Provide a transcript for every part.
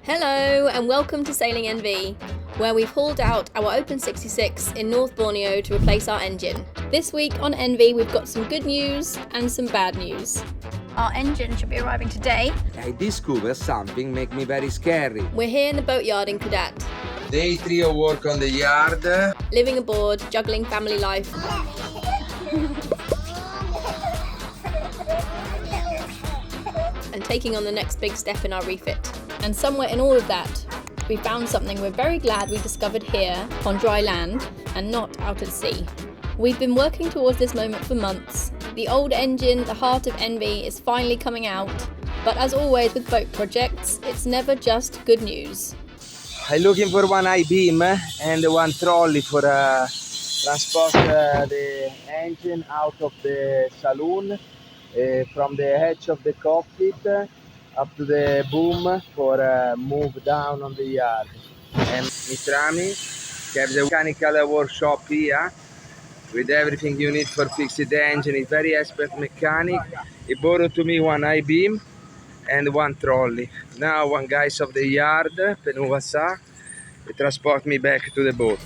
Hello and welcome to Sailing NV, where we've hauled out our Open 66 in North Borneo to replace our engine. This week on NV we've got some good news and some bad news. Our engine should be arriving today. I discovered something make me very scary. We're here in the boatyard in Kudat. Day 3 of work on the yard. Living aboard, juggling family life. And taking on the next big step in our refit. And somewhere in all of that, we found something we're very glad we discovered here on dry land and not out at sea. We've been working towards this moment for months. The old engine, the heart of NV, is finally coming out. But as always with boat projects, it's never just good news. I'm looking for one I-beam and one trolley for transport the engine out of the saloon from the edge of the cockpit up to the boom for move down on the yard. And Mitrami has a mechanical workshop here with everything you need for fixing the engine. He's very expert mechanic. He borrowed to me one I-beam and one trolley. Now one guys of the yard, Penuvasa, they transport me back to the boat.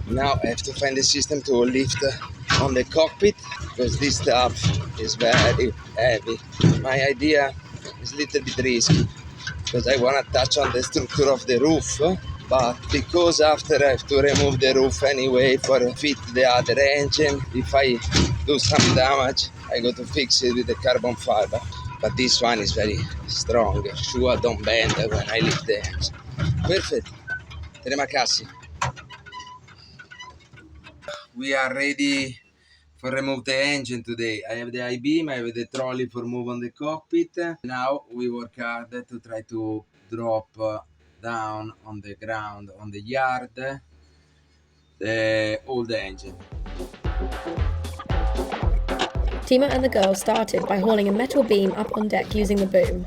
Now I have to find a system to lift on the cockpit because this stuff is very heavy. My idea is a little bit risky because I want to touch on the structure of the roof, but because after I have to remove the roof anyway for fit the other engine, if I do some damage I go to fix it with the carbon fiber. But this one is very strong, sure don't bend when I lift the engine. Perfect, terima kasih. We are ready for remove the engine today. I have the I-beam, I have the trolley for move on the cockpit. Now we work hard to try to drop down on the ground on the yard the old engine. Timo and the girls started by hauling a metal beam up on deck using the boom.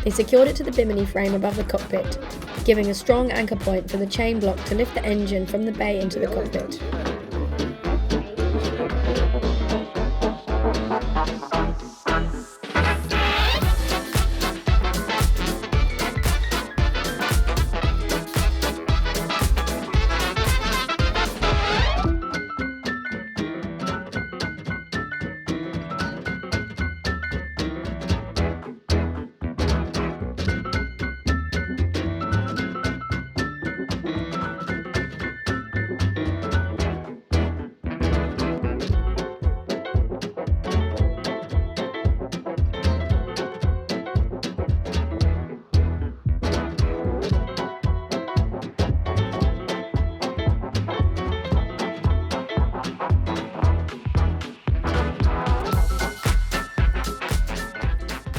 They secured it to the bimini frame above the cockpit, giving a strong anchor point for the chain block to lift the engine from the bay into the cockpit.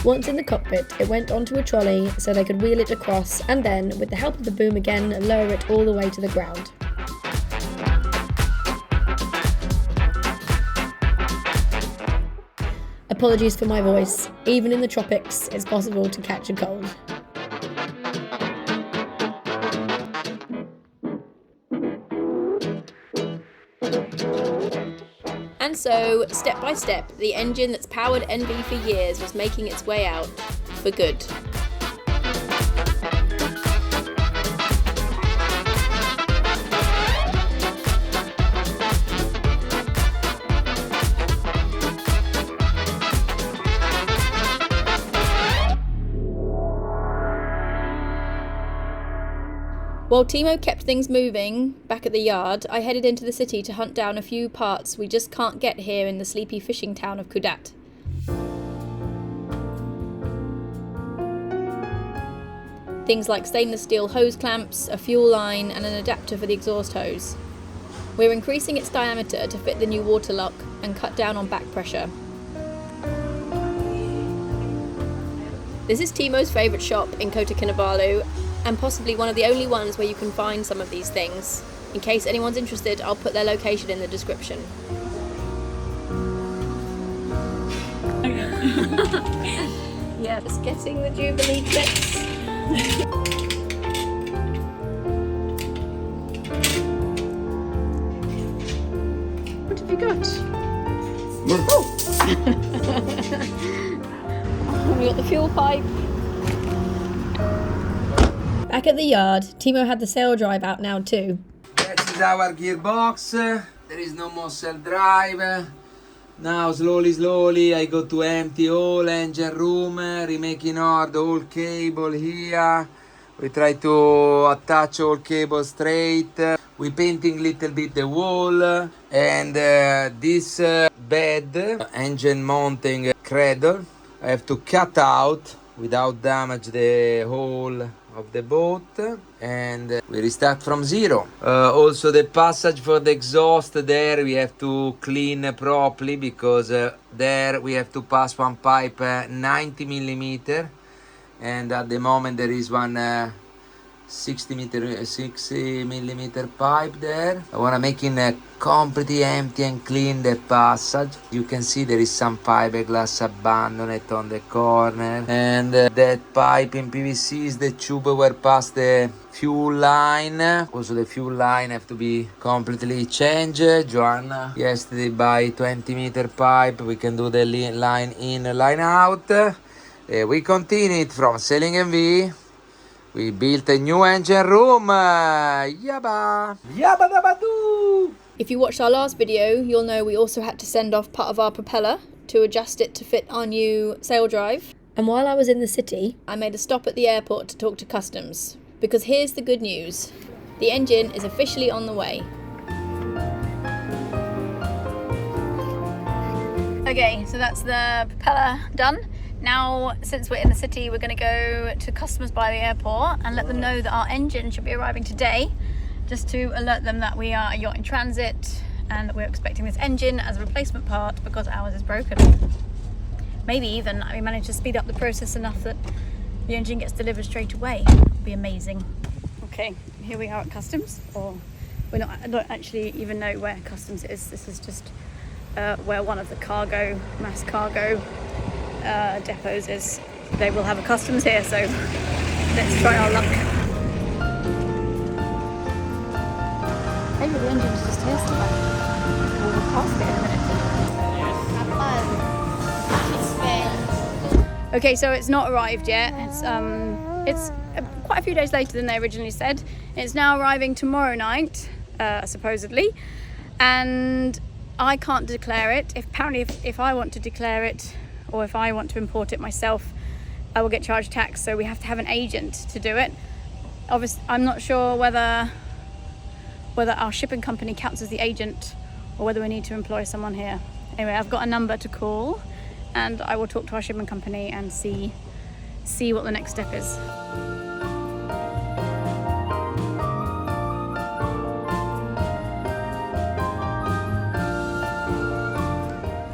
Once in the cockpit, it went onto a trolley so they could wheel it across and then, with the help of the boom again, lower it all the way to the ground. Apologies for my voice. Even in the tropics, it's possible to catch a cold. And so, step by step, the engine that's powered NV for years was making its way out for good. While Timo kept things moving back at the yard, I headed into the city to hunt down a few parts we just can't get here in the sleepy fishing town of Kudat. Things like stainless steel hose clamps, a fuel line and an adapter for the exhaust hose. We're increasing its diameter to fit the new water lock and cut down on back pressure. This is Timo's favourite shop in Kota Kinabalu, and possibly one of the only ones where you can find some of these things. In case anyone's interested, I'll put their location in the description. Yeah, just getting the Jubilee clips. What have you got? Oh, we got the fuel pipe. Back at the yard, Timo had the sail drive out now too. This is our gearbox. There is no more self-drive. Now slowly I go to empty all engine room, remaking all the whole cable here. We try to attach all cable straight. We painting little bit the wall, and this bed, engine mounting cradle, I have to cut out without damage the whole of the boat, and we restart from zero. Also the passage for the exhaust there we have to clean properly, because there we have to pass one pipe 90 millimeter, and at the moment there is one 60 millimeter pipe there. I want to make it completely empty and clean the passage. You can see there is some fiberglass abandoned on the corner, and that pipe in PVC is the tube where pass the fuel line. Also the fuel line have to be completely changed. Joanna yesterday by 20-meter pipe. We can do the line in, line out. We continue it from Sailing MV. We built a new engine room. Yabba! Yabba dabba doo! If you watched our last video, you'll know we also had to send off part of our propeller to adjust it to fit our new sail drive. And while I was in the city, I made a stop at the airport to talk to customs. Because here's the good news. The engine is officially on the way. Okay, so that's the propeller done. Now, since we're in the city, we're going to go to customers by the airport and let them know that our engine should be arriving today, just to alert them that we are a yacht in transit and that we're expecting this engine as a replacement part because ours is broken. Maybe even we manage to speed up the process enough that the engine gets delivered straight away. It'll be amazing. Okay, here we are at customs, or I don't actually even know where customs is. This is just where one of the mass cargo depots is. They will have a customs here, so let's try our luck. Maybe the engine's just here somewhere. We'll pass it in a minute. Okay, so it's not arrived yet. It's quite a few days later than they originally said. It's now arriving tomorrow night, supposedly, and I can't declare it. Apparently, if I want to declare it, or if I want to import it myself, I will get charged tax, so we have to have an agent to do it. Obviously, I'm not sure whether our shipping company counts as the agent or whether we need to employ someone here. Anyway, I've got a number to call, and I will talk to our shipping company and see what the next step is.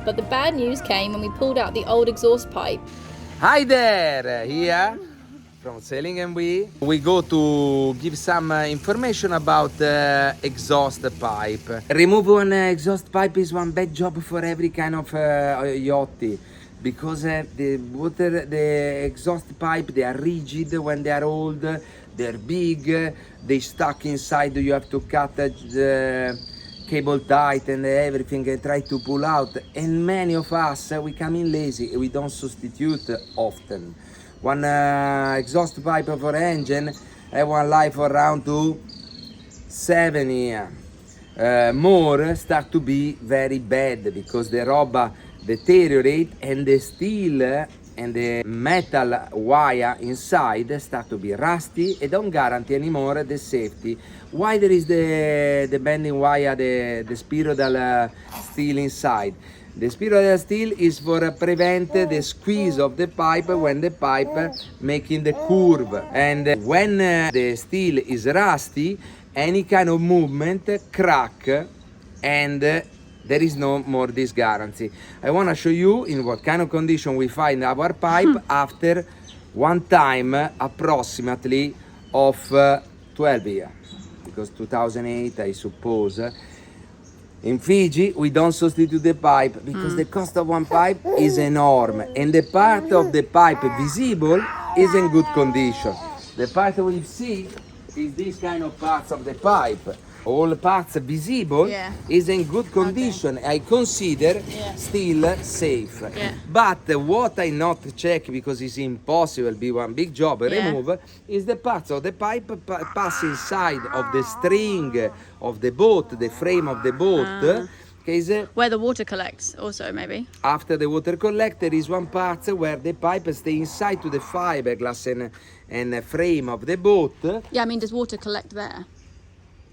But the bad news came when we pulled out the old exhaust pipe. Hi there, here from Sailing MV. We go to give some information about exhaust pipe. Remove one exhaust pipe is one bad job for every kind of yachty, because the exhaust pipe, they are rigid when they are old, they're big, they stuck inside. You have to cut the cable tight and everything and try to pull out, and many of us we come in lazy, we don't substitute often. One exhaust pipe for engine have one life around to 7 years. More start to be very bad because the rubber deteriorate, and the steel and the metal wire inside start to be rusty and don't guarantee anymore the safety. Why there is the bending wire, the spiral steel inside? The spiral steel is for prevent the squeeze of the pipe when the pipe making the curve, and when the steel is rusty, any kind of movement crack, and there is no more this guarantee. I want to show you in what kind of condition we find our pipe after one time approximately of 12 years, because 2008 I suppose. In Fiji, we don't substitute the pipe because the cost of one pipe is enormous, and the part of the pipe visible is in good condition. The part we see is this kind of parts of the pipe. All parts visible is in good condition. I consider still safe. But what I not check, because it's impossible, be one big job, remove, is the parts of the pipe pass inside of the string of the boat, the frame of the boat. Where the water collects also, maybe. After the water collect, there is one part where the pipe stay inside to the fiberglass and frame of the boat. Yeah, I mean, does water collect there?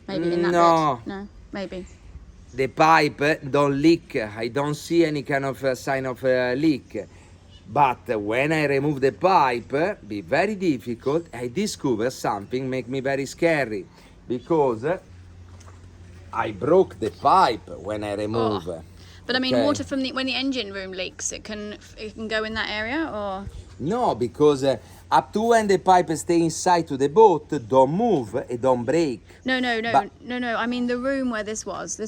Maybe in that bit? No, maybe. The pipe don't leak. I don't see any kind of sign of leak. But when I remove the pipe, be very difficult. I discover something make me very scary, because I broke the pipe when I remove. But I mean, water from when the engine room leaks, it can go in that area, or? No, because up to when the pipe stay inside to the boat, don't move, it don't break. No. I mean the room where this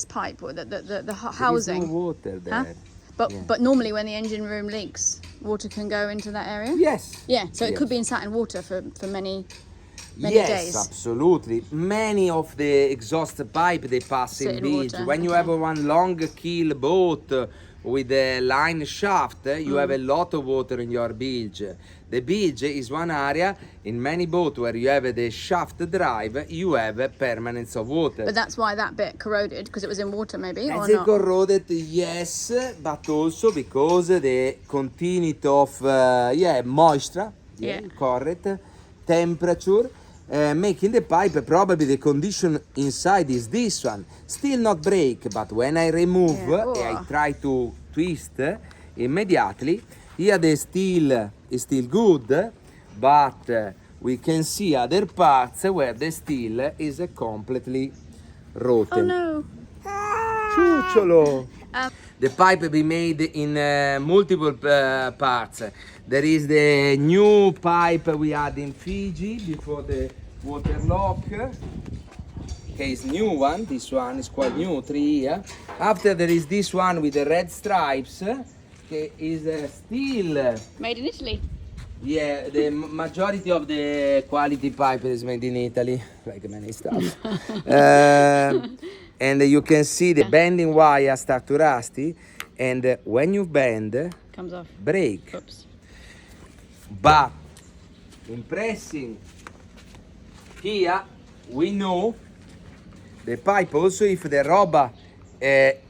pipe, or the housing. There is no water there. Huh? But normally when the engine room leaks, water can go into that area? Yes. Yeah, so it could be sat in water for many days. Yes, absolutely. Many of the exhaust pipe, they pass in beach. When you have one long keel boat with a line shaft, you have a lot of water in your bilge. The bilge is one area in many boats where you have the shaft drive, you have a permanence of water. But that's why that bit corroded, because it was in water, maybe, or not? Corroded, yes, but also because the continuity of moisture, correct, temperature, making the pipe, probably the condition inside is this one. Still not break, but when I remove, I try to twist immediately. Here the steel is still good, but we can see other parts where the steel is completely rotten. Oh no! Ciucciolo! The pipe be made in multiple parts. There is the new pipe we had in Fiji before the water lock. Okay, it's new one. This one is quite new, 3 years. After there is this one with the red stripes. Okay, is still made in Italy. Yeah, the majority of the quality pipe is made in Italy, like many stuff. And you can see the bending wire start to rusty, and when you bend, comes off, break. Oops. But impressing here, we know the pipe also, if the rubber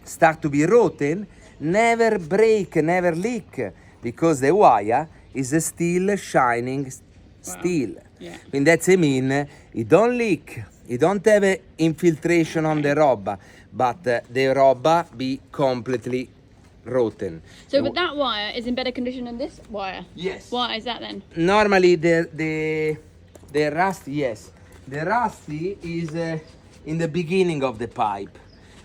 start to be rotten, never break, never leak, because the wire is still shining steel. Yeah. And that's mean it don't leak, it don't have infiltration on the rubber, but the rubber be completely rotten. So, but that wire is in better condition than this wire? Yes. Why is that then? Normally the rusty, yes. The rusty is in the beginning of the pipe,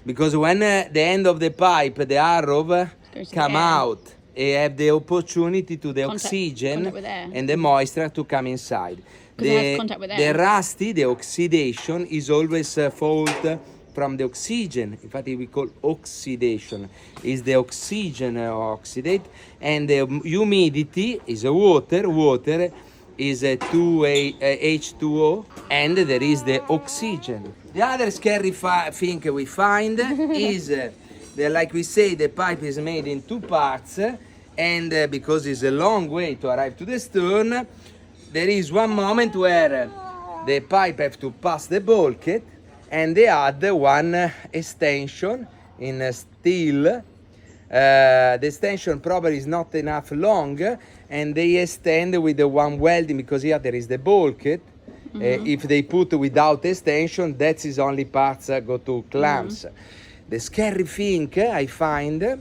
because when the end of the pipe, the arrow come out, have the opportunity to the oxygen and the moisture to come inside. It has contact with air. The rusty, the oxidation, is always fault from the oxygen. In fact, we call oxidation. Is the oxygen oxidate, and the humidity is water. Water is H2O, and there is the oxygen. The other scary thing we find is like we say, the pipe is made in two parts, and because it's a long way to arrive to the stern, there is one moment where the pipe have to pass the bulkhead, and they add one extension in steel. The extension probably is not enough long, and they extend with the one welding, because here there is the bulkhead. If they put without extension, that is only parts go to clamps. The scary thing I find,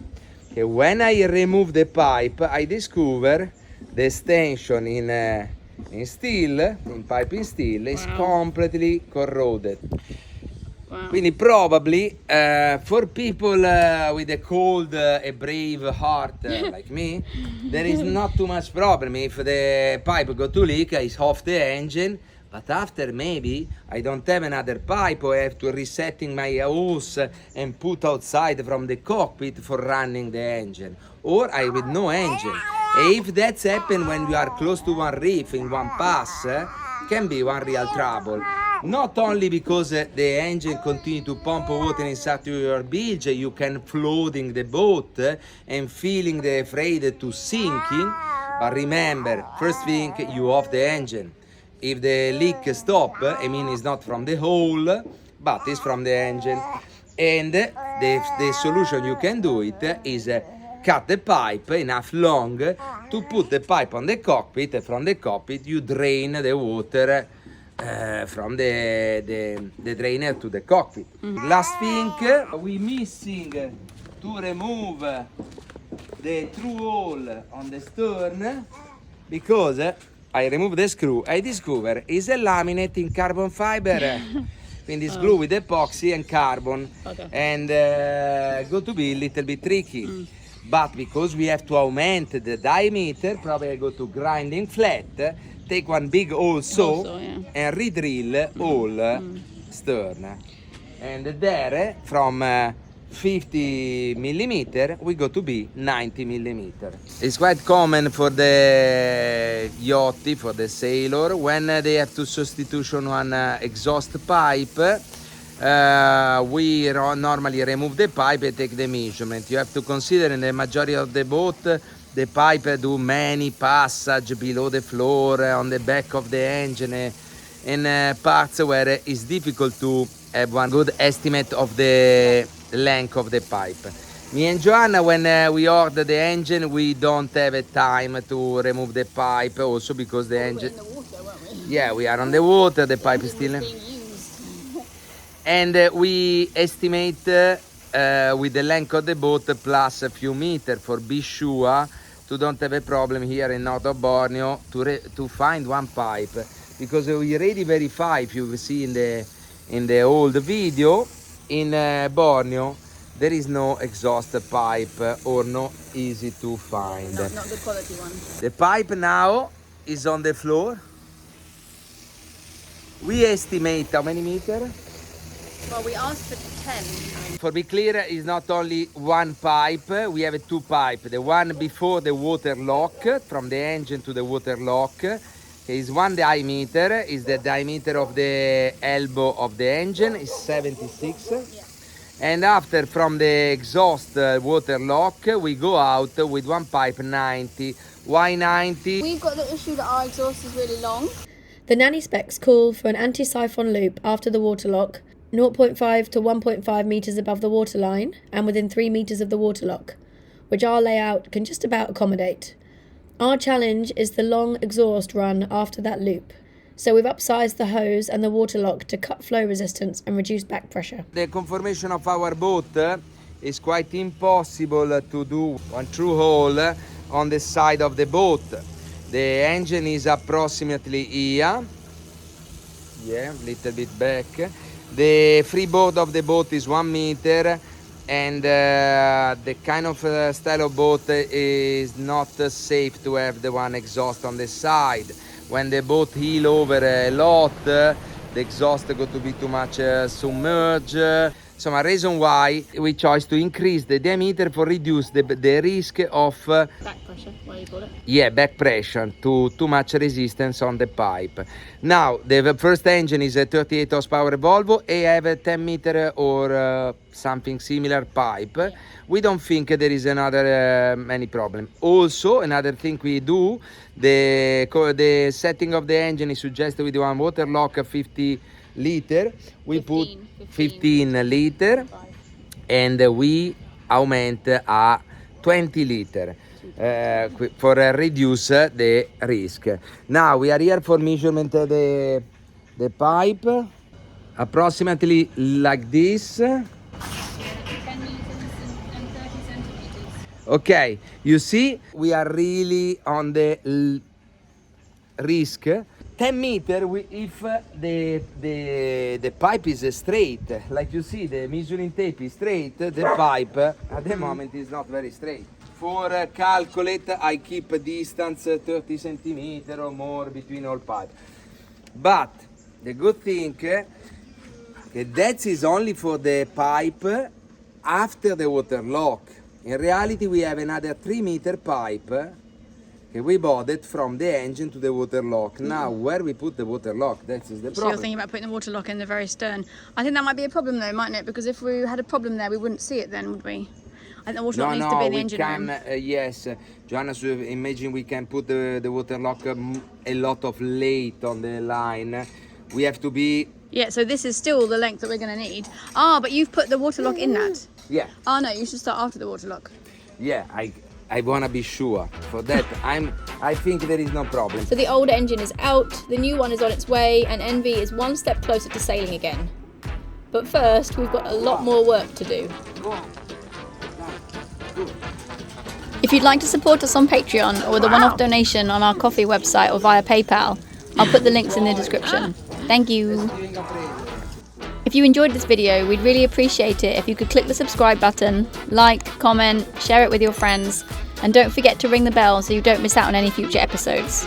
when I remove the pipe, I discover the extension in steel, in pipe in steel, is completely corroded. Wow. Quindi probably for people with a cold, a brave heart like me, there is not too much problem. If the pipe go to leak, it's off the engine. But after maybe I don't have another pipe, or I have to resetting my hose and put outside from the cockpit for running the engine. Or I with no engine. If that's happened when you are close to one reef in one pass, can be one real trouble. Not only because the engine continue to pump water inside your bilge, you can floating the boat and feeling the afraid to sinking. But remember, first thing, you off the engine. If the leak stop, I mean it's not from the hole, but it's from the engine. And the solution you can do it is cut the pipe enough long to put the pipe on the cockpit, and from the cockpit you drain the water from the drainer to the cockpit. Last thing, we missing to remove the through hole on the stern, because I remove the screw, I discover is a laminate in carbon fiber. Quindi it's glue with epoxy and carbon, Okay. and go to be a little bit tricky. But because we have to augment the diameter, probably I go to grinding flat, take one big hole saw Also, yeah. and re-drill all stern. And there, from 50 millimeter, we go to be 90 millimeter. It's quite common for the yachty, for the sailor, when they have to substitution one exhaust pipe. We normally remove the pipe and take the measurement. You have to consider in the majority of the boat, the pipe do many passage below the floor, on the back of the engine, in parts where it's difficult to have one good estimate of the length of the pipe. Me and Joanna, when we order the engine, we don't have a time to remove the pipe, also because the engine... In the water, weren't we? Yeah, we are on the water, the pipe is still... Being used. And we estimate with the length of the boat plus a few meters for be sure to don't have a problem here in north of Borneo to find one pipe, because we already verify, if you see in the old video, in Borneo there is no exhaust pipe or no easy to find. Not good quality one. The pipe now is on the floor. We estimate how many meters? Well, we asked for 10. For be clear, it's not only one pipe, we have two pipes. The one before the water lock, from the engine to the water lock, is one diameter, is the diameter of the elbow of the engine, is 76. Yeah. And after, from the exhaust water lock, we go out with one pipe 90. Why 90? We've got the issue that our exhaust is really long. The nanny specs call for an anti-siphon loop after the waterlock, 0.5 to 1.5 metres above the waterline and within 3 metres of the waterlock, which our layout can just about accommodate. Our challenge is the long exhaust run after that loop, so we've upsized the hose and the waterlock to cut flow resistance and reduce back pressure. The conformation of our boat is quite impossible to do one true hole on the side of the boat. The engine is approximately here, yeah, little bit back. The freeboard of the boat is 1 meter, and the kind of style of boat is not safe to have the one exhaust on the side. When the boat heel over a lot, the exhaust got to be too much submerged. So a reason why we chose to increase the diameter for reduce the risk of Back pressure, what do you call it? yeah, back pressure, to too much resistance on the pipe. Now, the first engine is a 38 horsepower Volvo, and I have a 10 meter or something similar pipe. Yeah. We don't think there is another any problem. Also, another thing we do, the setting of the engine is suggested with one water lock 50 liter. We put 15 liter, and we augment a 20 liter. For reduce the risk. Now we are here for measurement the pipe, approximately like this. 10 meters and 30 centimeters. Okay, you see, we are really on the risk 10 meter if the pipe is straight. Like you see, the measuring tape is straight, the pipe at the moment is not very straight. For calculate, I keep a distance 30 centimeter or more between all pipe. But the good thing, that is only for the pipe after the water lock. In reality, we have another 3 meter pipe. We bought it from the engine to the water lock. Now, where we put the water lock, that is the problem. So you're thinking about putting the water lock in the very stern. I think that might be a problem though, mightn't it? Because if we had a problem there, we wouldn't see it then, would we? I think the water lock needs to be in the engine room. Yes, Joanna, so imagine we can put the water lock a lot of late on the line. We have to be... Yeah, so this is still the length that we're going to need. Ah, but you've put the water lock in that. Yeah. Oh no, you should start after the water lock. Yeah, I want to be sure. For that, I think there is no problem. So the old engine is out, the new one is on its way, and Envy is one step closer to sailing again. But first, we've got a lot more work to do. If you'd like to support us on Patreon or with a one-off donation on our coffee website or via PayPal, I'll put the links in the description. Thank you. If you enjoyed this video, we'd really appreciate it if you could click the subscribe button, like, comment, share it with your friends, and don't forget to ring the bell so you don't miss out on any future episodes.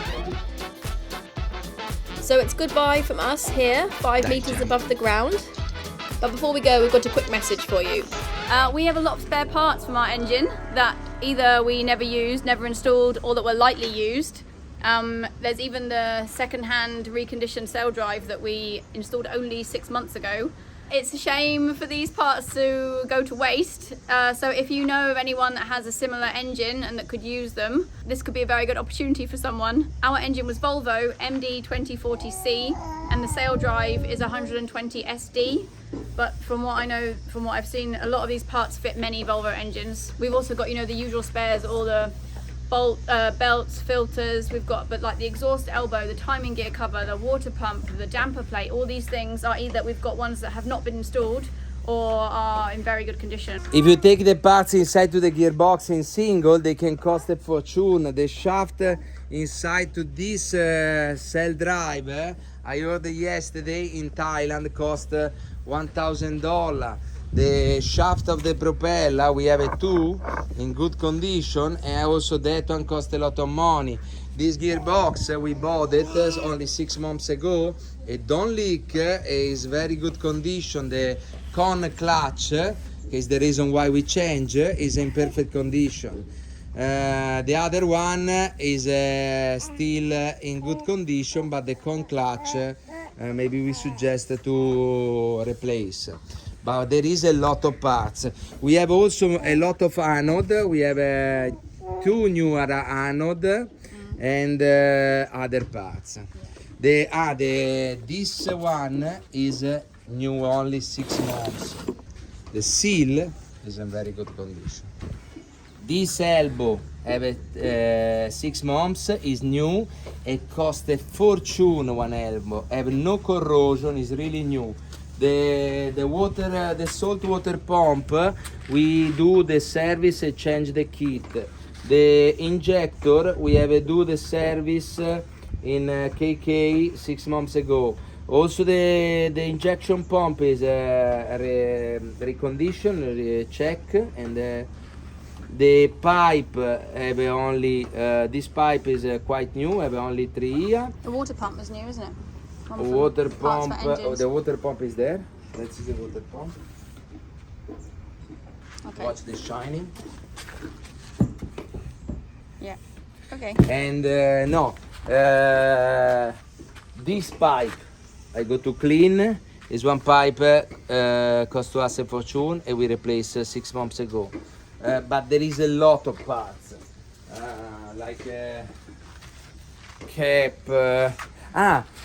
So it's goodbye from us here, 5 meters above the ground. But before we go, we've got a quick message for you. We have a lot of spare parts from our engine that either we never used, never installed, or that were lightly used. There's even the second-hand reconditioned sail drive that we installed only 6 months ago. It's a shame for these parts to go to waste, so if you know of anyone that has a similar engine and that could use them, this could be a very good opportunity for someone. Our engine was Volvo MD2040C and the sail drive is 120 SD, but from what I know, from what I've seen, a lot of these parts fit many Volvo engines. We've also got, you know, the usual spares, all the belts, filters, we've got, but like the exhaust elbow, the timing gear cover, the water pump, the damper plate, all these things are either we've got ones that have not been installed or are in very good condition. If you take the parts inside to the gearbox in single, they can cost a fortune. The shaft inside to this sail drive, I ordered yesterday in Thailand, cost $1,000. The shaft of the propeller, we have a 2 in good condition, and also that one cost a lot of money. This gearbox, we bought it only 6 months ago. It don't leak, is very good condition. The con clutch is the reason why we change, is in perfect condition. The other one is still in good condition, but the con clutch maybe we suggest to replace. But there is a lot of parts. We have also a lot of anode. We have 2 newer anode and other parts. This one is new, only 6 months. The seal is in very good condition. This elbow have 6 months, is new. It costs a fortune, one elbow. Have no corrosion, is really new. The salt water pump, we do the service and change the kit. The injector, we have do the service in KK 6 months ago. Also the injection pump is reconditioned, check, and the pipe have only this pipe is quite new, have only 3 years. The water pump is new, isn't it? Water pump, the water pump is there. Let's see the water pump. Okay. Watch the shining. Yeah. Okay. And this pipe I go to clean. Is one pipe cost to us a fortune, and we replaced 6 months ago. But there is a lot of parts, like cap.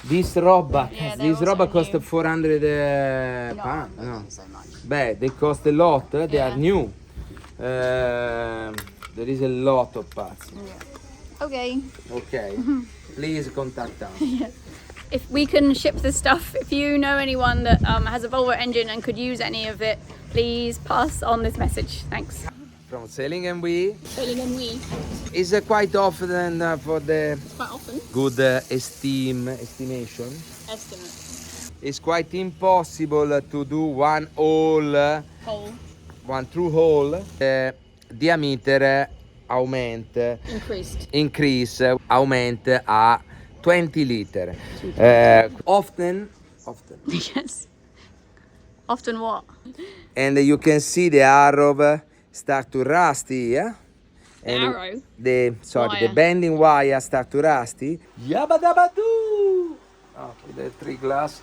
This robot. Yeah, This robot cost new. 400 pounds. No, No, not so much. beh, they cost a lot. They Yeah. are new. There is a lot of parts. Yeah. Okay. Okay, please contact us. If we can ship this stuff, if you know anyone that has a Volvo engine and could use any of it, please pass on this message. Thanks. From Sailing and We Sailing and we. is quite often for the Quite often. person. good estimation. Estimate. It's quite impossible to do one hole, Hole. one true hole. The diameter increase a 20 liter. Often. Yes. Often what? And you can see the arrow start to rust here. The arrow? The Wire. bending wire start to rusty. Yabadabadoo! Oh, with the 3 glass.